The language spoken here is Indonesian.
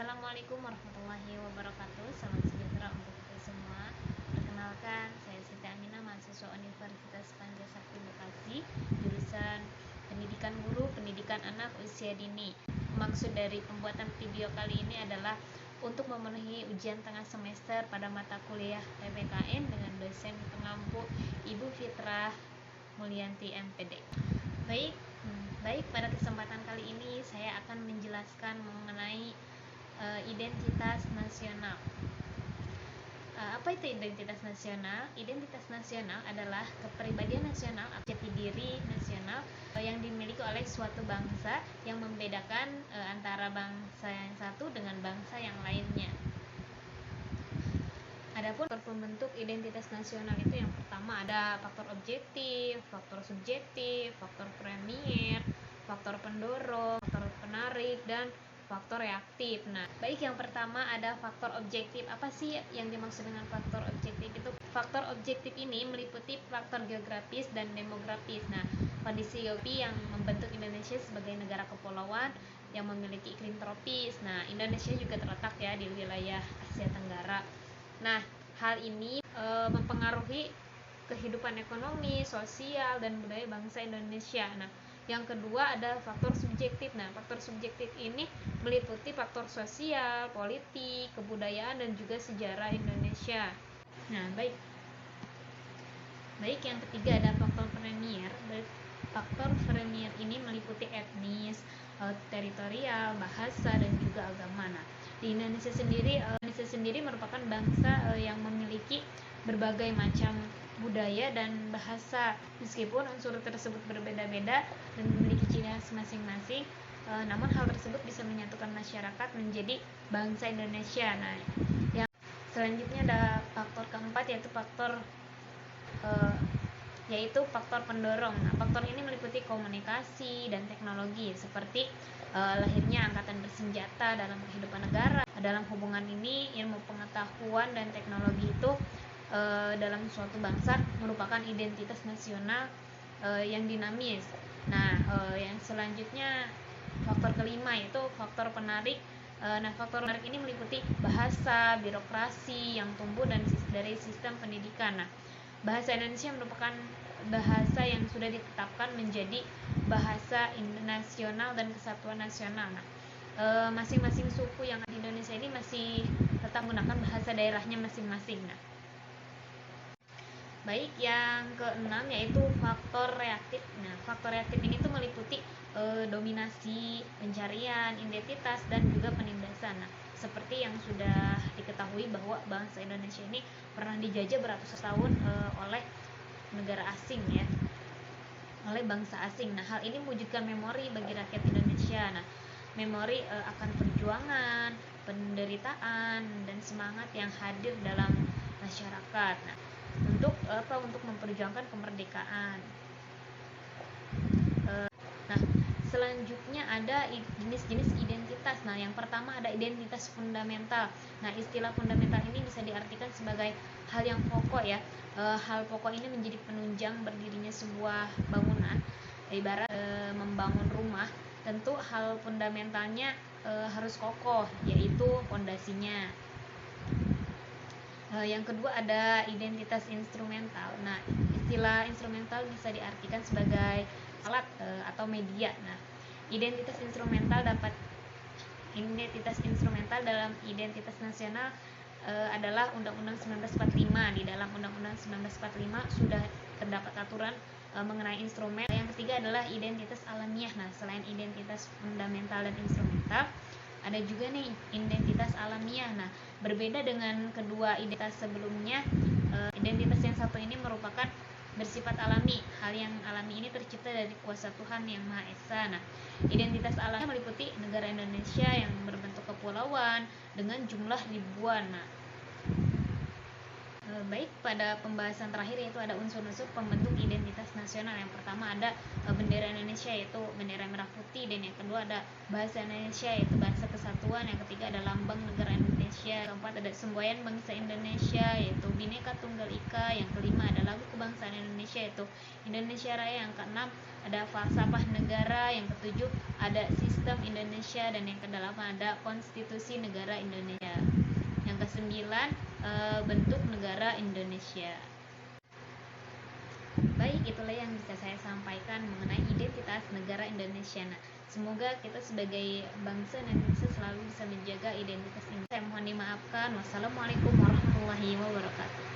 Assalamualaikum warahmatullahi wabarakatuh. Salam sejahtera untuk kita semua. Perkenalkan, saya Siti Aminah, mahasiswa Universitas Panja Sakti Bekasi, jurusan Pendidikan Guru, Pendidikan Anak Usia Dini. Maksud dari pembuatan video kali ini adalah untuk memenuhi ujian tengah semester pada mata kuliah PPKN dengan dosen pengampu Ibu Fitrah Mulyanti MPD. Baik, pada kesempatan kali ini saya akan menjelaskan mengenai identitas nasional. Apa itu identitas nasional? Identitas nasional adalah kepribadian nasional, jati diri nasional yang dimiliki oleh suatu bangsa yang membedakan antara bangsa yang satu dengan bangsa yang lainnya. Adapun pembentuk identitas nasional itu yang pertama ada faktor objektif, faktor subjektif, faktor premier, faktor pendorong, faktor penarik, dan faktor reaktif. Nah, baik yang pertama ada faktor objektif. Apa sih yang dimaksud dengan faktor objektif itu? Faktor objektif ini meliputi faktor geografis dan demografis. Nah, kondisi geografi yang membentuk Indonesia sebagai negara kepulauan yang memiliki iklim tropis. Nah, Indonesia juga terletak ya di wilayah Asia Tenggara. Nah, hal ini mempengaruhi kehidupan ekonomi, sosial, dan budaya bangsa Indonesia. Nah, yang kedua ada faktor subjektif. Nah, faktor subjektif ini meliputi faktor sosial, politik, kebudayaan, dan juga sejarah Indonesia. Nah, baik yang ketiga ada faktor premier. Faktor premier ini meliputi etnis, teritorial, bahasa, dan juga agama. Nah, di Indonesia sendiri merupakan bangsa yang memiliki berbagai macam budaya dan bahasa. Meskipun unsur tersebut berbeda-beda dan memiliki ciri khas masing-masing, namun hal tersebut bisa menyatukan masyarakat menjadi bangsa Indonesia. Nah, yang selanjutnya ada faktor keempat yaitu faktor pendorong. Nah, faktor ini meliputi komunikasi dan teknologi seperti lahirnya angkatan bersenjata dalam kehidupan negara. Dalam hubungan ini, ilmu pengetahuan dan teknologi itu dalam suatu bangsa merupakan identitas nasional yang dinamis. Nah, yang selanjutnya faktor kelima yaitu faktor penarik. Nah, faktor penarik ini meliputi bahasa, birokrasi yang tumbuh dan dari sistem pendidikan. Nah, bahasa Indonesia merupakan bahasa yang sudah ditetapkan menjadi bahasa nasional dan kesatuan nasional. Nah, masing-masing suku yang ada di Indonesia ini masih tetap menggunakan bahasa daerahnya masing-masing. Nah, baik yang keenam yaitu faktor reaktif. Nah, faktor reaktif ini tuh meliputi dominasi, pencarian, identitas, dan juga penindasan. Nah, seperti yang sudah diketahui bahwa bangsa Indonesia ini pernah dijajah beratus tahun oleh negara asing ya, oleh bangsa asing. Nah, hal ini mewujudkan memori bagi rakyat Indonesia. Nah, memori akan perjuangan, penderitaan, dan semangat yang hadir dalam masyarakat. Nah, untuk memperjuangkan kemerdekaan. Nah, selanjutnya ada jenis-jenis identitas. Nah, yang pertama ada identitas fundamental. Nah, istilah fundamental ini bisa diartikan sebagai hal yang pokok ya. Hal pokok ini menjadi penunjang berdirinya sebuah bangunan. Ibarat membangun rumah, tentu hal fundamentalnya harus kokoh, yaitu fondasinya. Yang kedua ada identitas instrumental. Nah, istilah instrumental bisa diartikan sebagai alat atau media. Nah, identitas instrumental dalam identitas nasional adalah Undang-Undang 1945. Di dalam Undang-Undang 1945 sudah terdapat aturan mengenai instrumen. Yang ketiga adalah identitas alamiah. Nah, selain identitas fundamental dan instrumental, ada juga nih identitas alamiah. Nah, berbeda dengan kedua identitas sebelumnya, identitas yang satu ini merupakan bersifat alami. Hal yang alami ini tercipta dari kuasa Tuhan Yang Maha Esa. Nah, identitas alami meliputi negara Indonesia yang berbentuk kepulauan dengan jumlah ribuan. Nah, baik pada pembahasan terakhir yaitu ada unsur-unsur pembentuk identitas nasional. Yang pertama ada bendera Indonesia yaitu bendera merah putih, dan yang kedua ada bahasa Indonesia yaitu bahasa kesatuan, yang ketiga ada lambang negara Indonesia Indonesia. Keempat ada semboyan bangsa Indonesia yaitu Bhinneka Tunggal Ika. Yang kelima ada lagu kebangsaan Indonesia yaitu Indonesia Raya. Yang keenam ada falsafah negara. Yang ketujuh ada sistem Indonesia, dan yang kedelapan ada konstitusi negara Indonesia. Yang kesembilan bentuk negara Indonesia. Baik, itulah yang bisa saya sampaikan mengenai identitas negara Indonesia. Nah, semoga kita sebagai bangsa Indonesia selalu bisa menjaga identitas ini. Saya mohon dimaafkan. Wassalamualaikum warahmatullahi wabarakatuh.